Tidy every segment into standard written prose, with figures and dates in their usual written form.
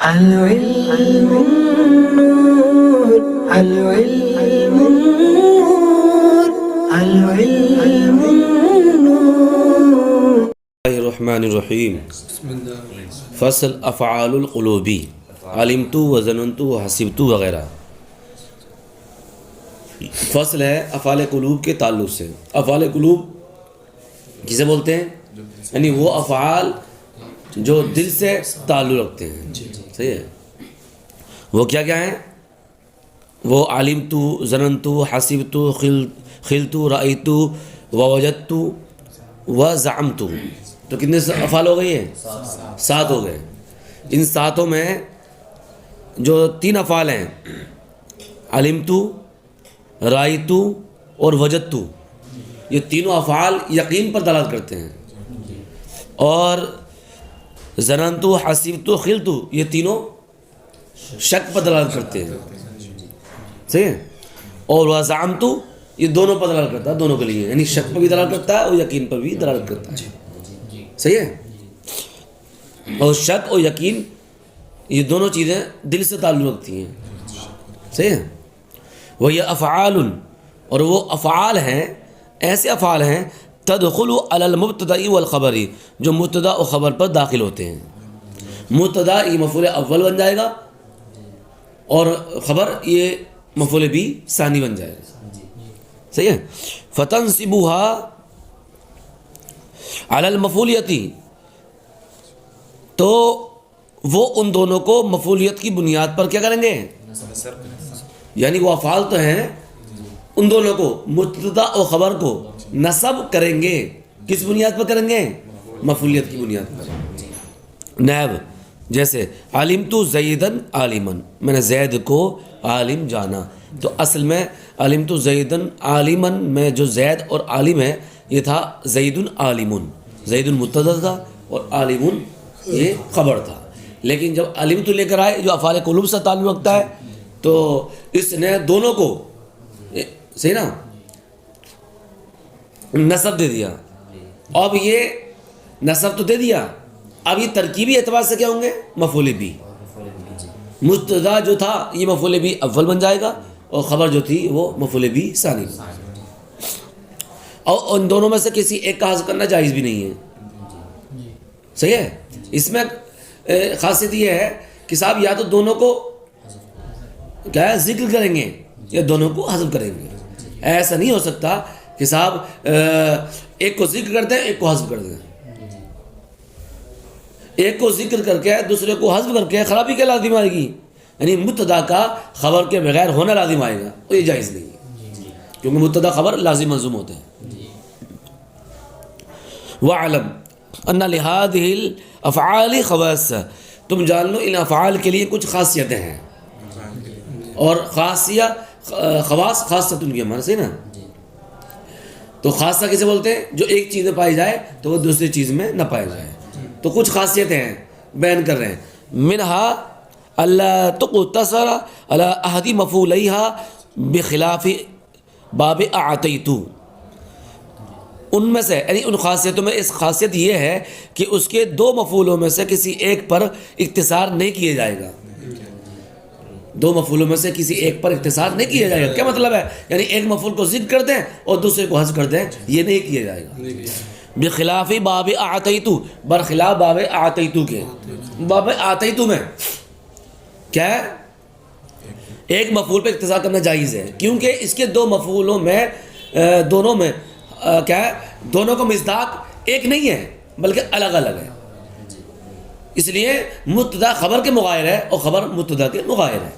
العلم النور العلم النور العلم النور الرحمن الرحیم فصل افعال القلوبی علمت وظننت وحسبت وغیرہ. فصل ہے افعال قلوب کے تعلق سے. افعال قلوب کسے بولتے ہیں؟ یعنی وہ افعال جو دل سے تعلق رکھتے ہیں. صحیح ہے. وہ کیا کیا ہیں؟ وہ علمت ظننت حسبت خلت رأیت ووجدت وزعمت. تو کتنے افعال ہو گئی ہیں؟ 7 ہو گئے. ان 7 میں جو 3 افعال ہیں علمت رأیت اور وجدت، یہ تینوں افعال یقین پر دلالت کرتے ہیں. اور ظننت حسبت خلت یہ تینوں شک پر دلالت کرتے ہیں. صحیح ہے. اور وزعمت یہ دونوں پر دلالت کرتا ہے، دونوں کے لیے، یعنی شک پر بھی دلالت کرتا ہے اور یقین پر بھی دلالت کرتا ہے. صحیح ہے. اور شک اور یقین یہ دونوں چیزیں دل سے تعلق رکھتی ہیں. صحیح ہے. وہ یہ افعال، اور وہ افعال ہیں، ایسے افعال ہیں تدخل علی المبتدا والخبر، جو مبتدا و خبر پر داخل ہوتے ہیں. مبتدا یہ مفعول اول بن جائے گا اور خبر یہ مفعول بھی ثانی بن جائے گا. صحیح ہے. فتنصبها علی المفعولیتی، تو وہ ان دونوں کو مفعولیت کی بنیاد پر کیا کریں گے؟ یعنی وہ افعال تو ہیں، ان دونوں کو مبتدا و خبر کو نصب کریں گے. کس بنیاد پر کریں گے؟ مفعولیت کی بنیاد پر. نیب جیسے علمت زیدن عالمن، میں نے زید کو عالم جانا. تو اصل میں علمت زیدن عالمن میں جو زید اور عالم ہے یہ تھا زید عالمن. زید مبتدا تھا اور عالمن یہ خبر تھا. لیکن جب علمت لے کر آئے جو افعال قلوب سے تعلق رکھتا ہے تو اس نے دونوں کو صحیح نا نصب دے دیا. اب یہ نصب تو دے دیا، اب یہ ترکیبی اعتبار سے کیا ہوں گے؟ مفعول بھی. مبتدا جو تھا یہ مفعول بھی اول بن جائے گا اور خبر جو تھی وہ مفعول بھی ثانی. اور ان دونوں میں سے کسی ایک کا حذف کرنا جائز بھی نہیں ہے. صحیح ہے. اس میں خاصیت یہ ہے کہ صاحب یا تو دونوں کو کیا ہے ذکر کریں گے یا دونوں کو حذف کریں گے. ایسا نہیں ہو سکتا کہ صاحب ایک کو ذکر کر دیں ایک کو حذف کر دیں. ایک کو ذکر کر کے دوسرے کو حذف کر کے خرابی کیا لازم آئے گی؟ یعنی مبتدا کا خبر کے بغیر ہونا لازم آئے گا، تو یہ جائز نہیں ہے کیونکہ مبتدا خبر لازم ملزوم ہوتے ہیں. وَعْلَمْ أَنَّ لِهَذِهِ الْأَفْعَالِ خَوَاصَّ، تم جان لو ان افعال کے لیے کچھ خاصیتیں ہیں. اور خواص خاصت ان کی ہمارے سے نا. تو خاصہ کسے بولتے ہیں؟ جو ایک چیز میں پائی جائے تو وہ دوسری چیز میں نہ پائی جائے. تو کچھ خاصیتیں ہیں بیان کر رہے ہیں. منہا اللہ تقتصر علی احد مفعولیہا بخلاف باب اعطیت. ان میں سے یعنی ان خاصیتوں میں اس خاصیت یہ ہے کہ اس کے 2 مفعولوں میں سے کسی ایک پر اختصار نہیں کیا جائے گا. 2 مفعولوں میں سے کسی ایک پر اختصار نہیں کیا جائے گا. کیا مطلب ہے؟ یعنی ایک مفعول کو ذکر کر دیں اور دوسرے کو حذف کر دیں، یہ نہیں کیا جائے گا. بخلاف باب اعطیت، برخلاف باب اعطیت کے. باب اعطیت میں کیا ہے؟ ایک مفعول پہ اختصار کرنا جائز ہے کیونکہ اس کے 2 مفعولوں میں دونوں میں کیا ہے؟ دونوں کا مصداق ایک نہیں ہے بلکہ الگ الگ ہے. اس لیے مبتدا خبر کے مغایر ہے اور خبر مبتدا کے مغایر ہے.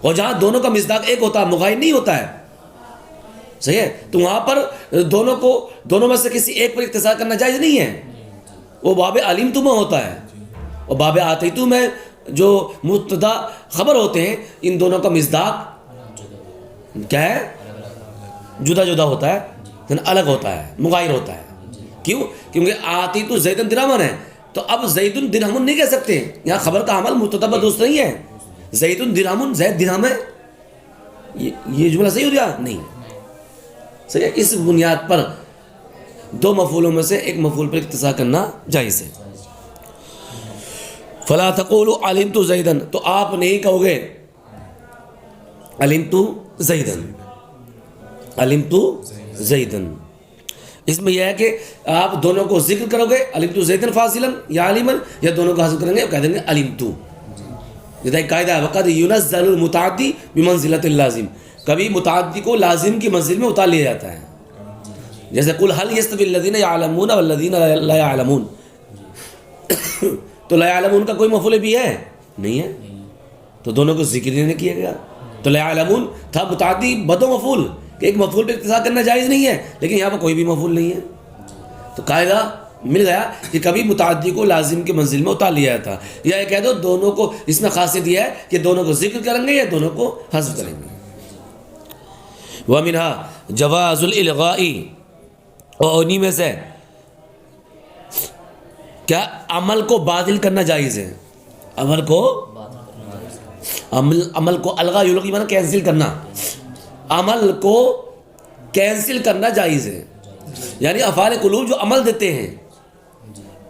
اور جہاں دونوں کا مصداق ایک ہوتا ہے مغایر نہیں ہوتا ہے. صحیح ہے. تو وہاں پر دونوں میں سے کسی ایک پر اختصار کرنا جائز نہیں ہے. وہ باب علمت میں ہوتا ہے اور باب آتیت میں جو مبتدا خبر ہوتے ہیں ان دونوں کا مصداق کیا ہے؟ جدا جدا ہوتا ہے، الگ ہوتا ہے، مغایر ہوتا ہے. کیوں؟ کیونکہ آتی تو زیدن درہمن ہے، تو اب زیدن درہمن نہیں کہہ سکتے. یہاں خبر کا عمل مبتدا بدرست نہیں ہے. زیدن درہمن، زید درہم ہے، یہ جملہ صحیح ہو گیا؟ نہیں. صحیح ہے. اس بنیاد پر 2 مفعولوں میں سے ایک مفعول پر اختصار کرنا جائز ہے. فلا تقولوا علمت زیدن، تو آپ نہیں کہو گے علمت زیدن، علمت زیدن. اس میں یہ ہے کہ آپ دونوں کو ذکر کرو گے علمت زیدن فاضلا یا علیما، یا دونوں کو حذف کریں گے اور کہہ دیں گے علمت. یہ ایک قاعدہ ہے، وقد ينزل المتعدی بمنزلۃ اللازم، کبھی متعدی کو لازم کی منزل میں اتار لیا جاتا ہے. جیسے قل هل يستوي الذين يعلمون والذين لا يعلمون، تو لا يعلمون کا کوئی مفعول بھی ہے نہیں ہے، تو دونوں کو ذکر نہیں کیا گیا. تو لا يعلمون تھا متعدی بدو مفعول کہ ایک مفعول پہ اقتصار کرنا جائز نہیں ہے، لیکن یہاں پر کوئی بھی مفعول نہیں ہے. تو قاعدہ مل گیا کہ کبھی متعدی کو لازم کی منزل میں اتار لیا جاتا، یا یہ کہہ دو دونوں کو، اس میں خاصیت یہ ہے کہ دونوں کو ذکر کریں گے یا دونوں کو حذف کریں گے. وَمِنْهَا جواز الالغاء، اور انہی میں سے کیا عمل کو باطل کرنا جائز ہے. عمل کو الغا یلغی معنی کینسل کرنا، عمل کو کینسل کرنا جائز ہے. یعنی افعال قلوب جو عمل دیتے ہیں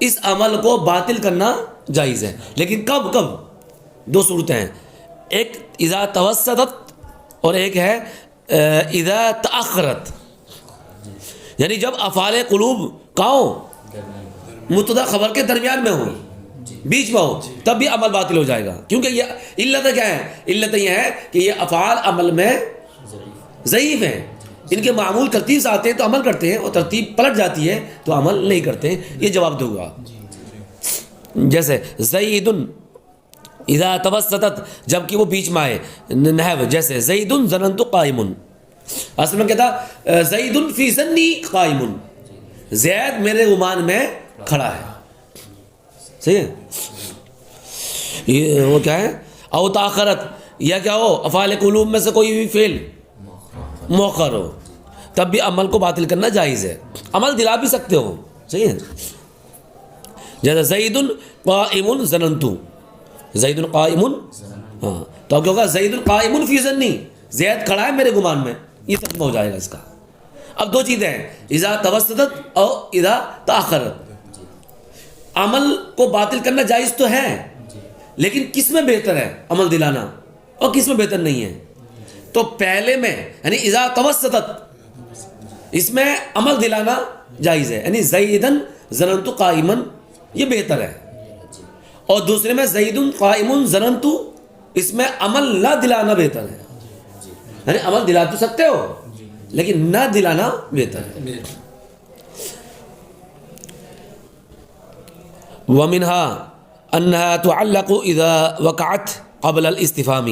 اس عمل کو باطل کرنا جائز ہے. لیکن کب کب؟ دو صورتیں ہیں، ایک اذا توسطت اور ایک ہے اذا تأخرت. یعنی جب افعال قلوب کہاں مبتدا خبر کے درمیان میں ہو، بیچ میں ہو، تب بھی عمل باطل ہو جائے گا. کیونکہ یہ علت کیا ہے؟ علت یہ ہے کہ یہ افعال عمل میں ضعیف ہیں، ان کے معمول ترتیب سے آتے ہیں تو عمل کرتے ہیں، اور ترتیب پلٹ جاتی ہے تو عمل نہیں کرتے ہیں. یہ جواب دوں گا. جیسے زید اذا توسطت، جب کہ وہ بیچ میں آئے، نحو جیسے زید ظننت قائم، اصل میں کہتا زید فی ظنی قائم، زید میرے گمان میں کھڑا ہے. صحیح ہے؟ یہ وہ کیا ہے؟ او تاخرت، یا کیا ہو افعال قلوب میں سے کوئی بھی فعل مؤخر ہو، تب بھی عمل کو باطل کرنا جائز ہے. عمل دلا بھی سکتے ہو. صحیح ہے؟ جیسے زید قائم ظننت، زید قائم، ہاں تو اب کیا ہوگا؟ زید قائم فی ظنی، زید کھڑا ہے میرے گمان میں، یہ ترجمہ ہو جائے گا اس کا. اب دو چیزیں ہیں، اذا توسطت اور اذا تاخرت. عمل کو باطل کرنا جائز تو ہے، لیکن کس میں بہتر ہے عمل دلانا اور کس میں بہتر نہیں ہے؟ تو پہلے میں یعنی اذا توسطت، اس میں عمل دلانا جائز ہے، یعنی زیدن ظننت قائما، یہ بہتر ہے. اور دوسرے میں زید قائم ظننت، اس میں عمل نہ دلانا بہتر ہے. یعنی عمل دلا تو سکتے ہو لیکن نہ دلانا بہتر ہے. وَمِنْهَا أَنَّهَا تُعَلَّقُ إِذَا وَقَعَتْ قَبْلَ الْإِسْتِفْهَامِ،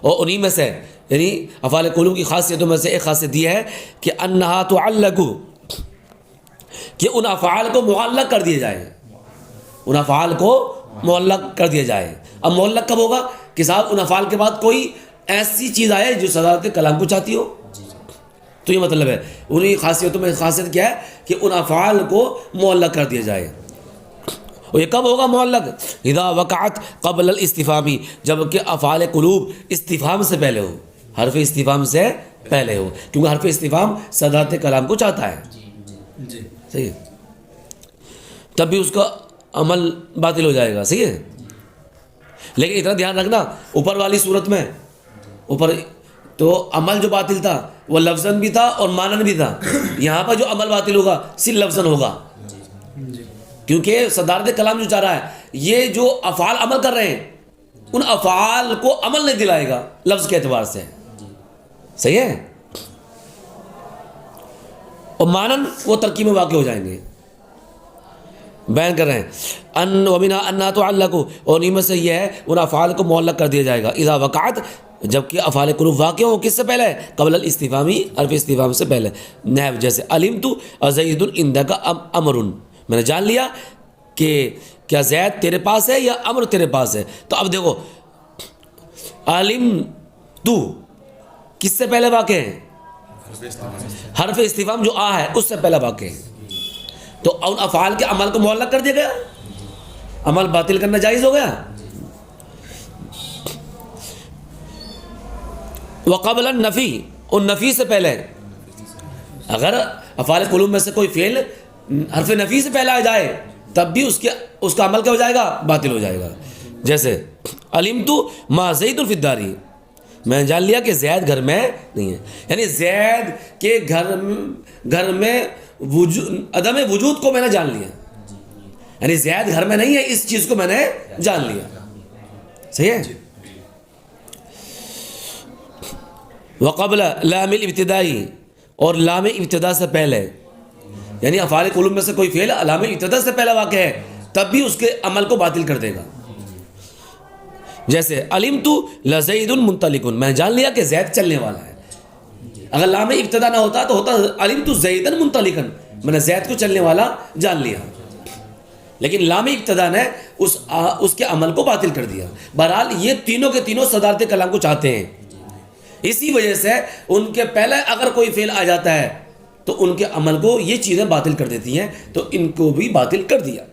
اور انہی میں سے یعنی افعال قلوب کی خاصیتوں میں سے ایک خاصیت یہ ہے کہ أَنَّهَا تُعَلَّقُ، کہ ان افعال کو معلق کر دیا جائے، ان افعال کو معلق کر دیا جائے. اب معلق کب ہوگا؟ کہ صاحب ان افعال کے بعد کوئی ایسی چیز آئے جو صدارت کلام کو چاہتی ہو. تو یہ مطلب ہے انہی خاصیتوں میں خاصیت کیا ہے کہ ان افعال کو معلق کر دیا جائے. اور یہ کب ہوگا معلق؟ اذا وقعت قبل الاستفهام، جب کہ افعال قلوب استفہام سے پہلے ہو، حرف استفہام سے پہلے ہو، کیونکہ حرف استفہام صدارت کلام کو چاہتا ہے. صحیح ہے؟ تب بھی اس کا عمل باطل ہو جائے گا. صحیح ہے؟ لیکن اتنا دھیان رکھنا، اوپر والی صورت میں اوپر تو عمل جو باطل تھا وہ لفظاً بھی تھا اور مانن بھی تھا. یہاں پر جو عمل باطل ہوگا صرف لفظاً ہوگا، کیونکہ صدارت کلام جو چاہ رہا ہے یہ جو افعال عمل کر رہے ہیں ان افعال کو عمل نہیں دلائے گا لفظ کے اعتبار سے. صحیح ہے؟ اور مانن وہ ترکیب میں واقع ہو جائیں گے. بیان کر رہے ہیں ان ومنها انها تعلق، اور انہیں میں سے یہ ہے ان افعال کو معلق کر دیا جائے گا اذا وقعت، جبکہ افعال قلوب واقع ہوں کس سے پہلے؟ قبل الاستفهام، حرف استفهام سے پہلے. نحو جیسے علمت زید عندک امر، میں نے جان لیا کہ کیا زید تیرے پاس ہے یا امر تیرے پاس ہے. تو اب دیکھو علمت کس سے پہلے واقع ہے؟ حرف استفہام جو آ ہے اس سے پہلے واقع ہے. تو ان افعال کے عمل کو معلق کر دیا گیا، عمل باطل کرنا جائز ہو گیا. وقبل النفی، اور نفی سے پہلے، اگر افعال قلوب میں سے کوئی فعل حرف نفی سے پہلے آ جائے تب بھی اس کا عمل کیا ہو جائے گا؟ باطل ہو جائے گا. جیسے علمت ما زید فی الدار، میں نے جان لیا کہ زید گھر میں نہیں ہے، یعنی زید کے گھر میں عدم وجود کو میں نے جان لیا، یعنی زید گھر میں نہیں ہے، اس چیز کو میں نے جان لیا. صحیح ہے. وقبل لام الابتدائی، اور لام ابتدا سے پہلے، یعنی افعال قلوب میں سے کوئی فعل لام ابتدا سے پہلا واقع ہے تب بھی اس کے عمل کو باطل کر دے گا. جیسے علمت لزید منطلق، میں نے جان لیا کہ زید چلنے والا ہے. اگر لام ابتدا نہ ہوتا تو ہوتا علمت زیدا منطلقا، میں نے زید کو چلنے والا جان لیا، لیکن لام ابتدا نے اس کے عمل کو باطل کر دیا. بہرحال یہ تینوں کے تینوں صدارت کلام کو چاہتے ہیں، اسی وجہ سے ان کے پہلے اگر کوئی فعل آ جاتا ہے تو ان کے عمل کو یہ چیزیں باطل کر دیتی ہیں، تو ان کو بھی باطل کر دیا.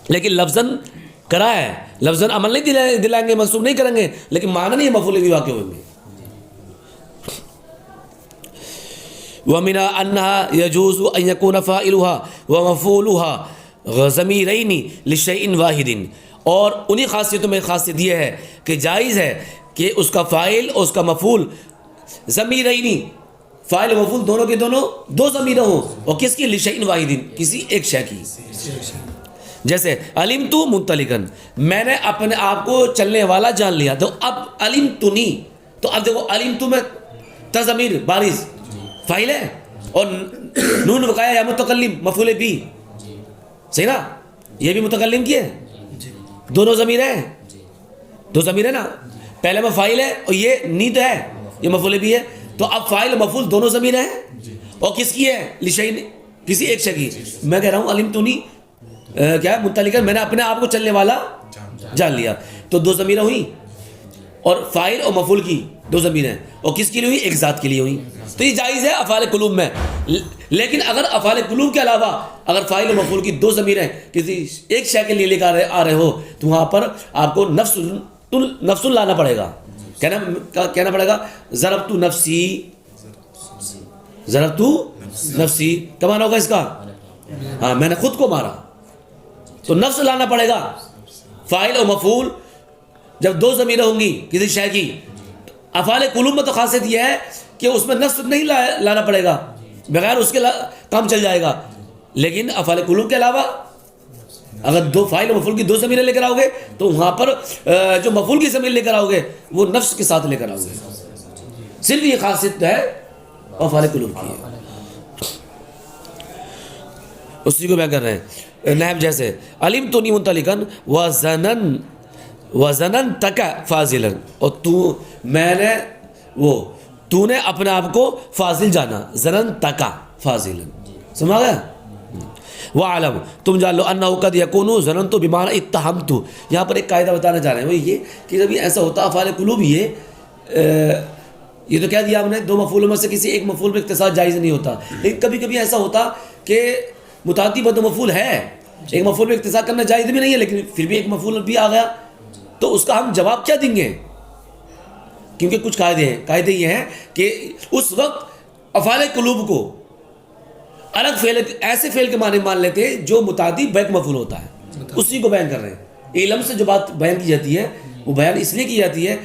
لیکن لفظاً کرا ہے، لفظاً عمل نہیں دلائیں گے، منسوخ نہیں کریں گے، لیکن معنی نہیں مفعول بھی واقع ہوئیں گے. وَمِنَا أَنَّهَا يَجُوزُ أَن يَكُونَ فَاعِلُهَا وَمَفْعُولُهَا ضَمِيرَيْنِ لِشَيْءٍ وَاحِدٍ، اور انہی خاصیتوں میں خاصیت یہ ہے کہ جائز ہے کہ اس کا فاعل اور اس کا مفعول ضمیرین، فاعل و مفعول دونوں کے دونوں دو ضمیر ہوں، اور کس کی؟ لشیء واحد، کسی ایک شے کی. جیسے علمت منطلقا، میں نے اپنے آپ کو چلنے والا جان لیا. تو اب علمتنی، تو اب دیکھو علمت میں تضمیر بارز فاعل ہے، اور نون وقایا یا متکلم مفعول بھی، صحیح نا، یہ بھی متکلم کی ہے، دونوں ضمیر ہیں، دو ضمیر ہے نا، پہلے میں فاعل ہے اور یہ نیت ہے، یہ مفعول بھی ہے. تو اب فاعل مفعول دونوں ضمیر ہیں، اور کس کی ہے؟ لشیء، کسی ایک شے کی. میں کہہ رہا ہوں علمتنی کیا ہے؟ متعلقہ، میں نے اپنے آپ کو چلنے والا جان لیا. تو دو ضمیریں ہوئی، اور فاعل اور مفعول کی دو ضمیریں، اور کس کے لیے ہوئی؟ ایک ذات کے لیے ہوئی. تو یہ جائز ہے افعال قلوب میں. لیکن اگر افعال قلوب کے علاوہ اگر فاعل اور مفعول کی دو ضمیریں کسی ایک شے کے لیے لے کر آ رہے ہو، تو وہاں پر آپ کو نفس لانا پڑے گا، کہنا پڑے گا ضربت نفسی، ضربت نفسی، کیا معنی ہوگا اس کا؟ ہاں، میں نے خود کو مارا. تو نفس لانا پڑے گا. فاعل اور مفعول جب دو ضمیریں ہوں گی کسی شے کی، افعال قلوب میں تو خاصیت یہ ہے کہ اس میں نفس نہیں لانا پڑے گا، بغیر اس کے کام چل جائے گا. لیکن افعال قلوب کے علاوہ اگر دو فاعل و مفعول کی دو ضمیریں لے کر آؤ گے تو وہاں پر جو مفعول کی ضمیر لے کر آؤ گے وہ نفس کے ساتھ لے کر آؤ گے. صرف یہ خاصیت ہے افعال قلوب کی ہے. اسی کو بیان کر رہے ہیں. نحو جیسے علمتنی منطلقا وظننتک فاضلا، اور تو نے اپنے آپ کو فاضل جانا، ظننتک فاضلا، سمجھا گیا؟ وَعَلَمْ، تم جان لو أَنَّهُ قَدْ يَكُونُ ظَنَنْتُ بِمَعْنَى اتَّهَمْتُ. یہاں پر ایک قاعدہ بتانا چاہ رہے ہیں، وہ یہ کہ جب یہ ایسا ہوتا افعال قلوب یہ تو کہہ دیا ہم نے دو مفعولوں میں سے کسی ایک مفعول پہ اقتصار جائز نہیں ہوتا. لیکن کبھی کبھی ایسا ہوتا کہ متعدی بدو مفعول ہے، ایک مفعول پہ اقتصار کرنا جائز بھی نہیں ہے، لیکن پھر بھی ایک مفعول بھی آ گیا، تو اس کا ہم جواب کیا دیں گے؟ کیونکہ کچھ قاعدے ہیں. قاعدے یہ ہیں کہ اس وقت افعال قلوب کو الگ فعل، ایسے فعل کے معنی مان لیتے ہیں جو متعدی بیک مفعول ہوتا ہے، اسی کو بیان کر رہے ہیں. علم سے جو بات بیان کی جاتی ہے وہ بیان اس لیے کی جاتی ہے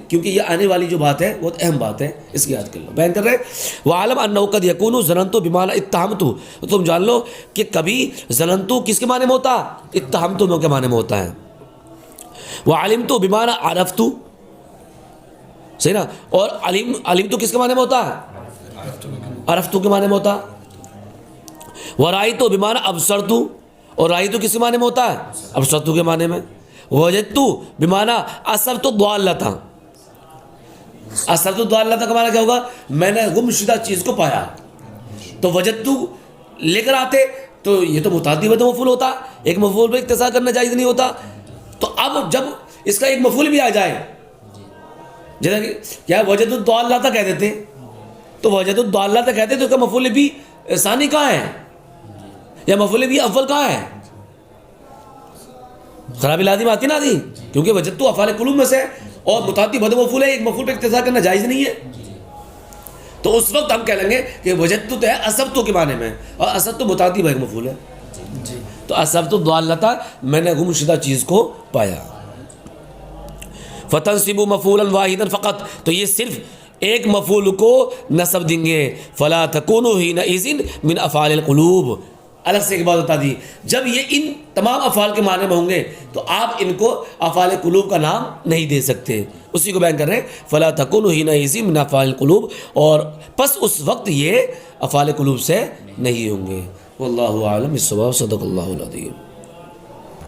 کیونکہ یہ آنے والی جو بات ہے بہت اہم بات ہے، اس کی یاد کر لو. بیان کر رہے ہیں وَعَلَمْ أَنَّهُ قَدْ يَكُونُ ظَنَنْتُ بِمَعْنَى اتَّهَمْتُ، تم جان لو کہ کبھی ظننتو کس کے معنی میں ہوتا؟ اتہمتو کے معنی میں ہوتا ہے. وَعَلِمْتُ بِمَعْنَى عَرَفْتُ، صحیح نا، اور علمتو کس کے معنی میں ہوتا ہے؟ عرفتو کے معنی میں ہوتا. وَرَأَيْتُ بِمَعْنَى أَبْصَرْتُ، اور رأیتو کس کے معنی میں ہوتا ہے؟ ابصرتو کے معنی میں. وَوَجَدْتُ بِمَعْنَى أَصَبْتُ الضَّالَّةَ، اصبت الضالۃ کا معنی کیا ہوگا؟ میں نے گم شدہ چیز کو پایا. تو وجدتو لے کر آتے تو یہ تو متعدی بدو مفعول ہوتا، ایک مفعول پہ اقتصار کرنا جائز نہیں ہوتا. تو اب جب اس کا ایک مفعول بھی آ جائے، جیسا کہ کیا وجد الضالۃ کہہ دیتے، تو وجد الضالۃ کہتے تو اس کا مفعول بھی ثانی کہاں ہے یا مفعول بھی اول کہاں ہے؟ خرابی لازم آتی نہ آتی، کیونکہ وجدتو افعال قلوب میں سے اور متعدی بدو مفعول ہے، ایک مفعول پہ اقتصار کرنا جائز نہیں ہے. تو اس وقت ہم کہہ لیں گے کہ وجدتو تو ہے اصبتو کے معنی میں، اور اصبتو متعدی بدو مفعول ہے. تو اصبت الضالۃ میں نے گمشدہ چیز کو پایا. فتنصب مفعولا واحدا فقط تو یہ صرف ایک مفعول کو نصب دیں گے. فلا تکونوا حینئذ من افعال القلوب. الگ سے ایک بات بتا دی, جب یہ ان تمام افعال کے معنی میں ہوں گے تو آپ ان کو افعال قلوب کا نام نہیں دے سکتے. اسی کو بیان کر رہے ہیں فلا تکونوا حینئذ من افعال القلوب, اور پس اس وقت یہ افعال قلوب سے نہیں ہوں گے. واللہ اعلم بالصواب. صدق اللہ العظیم.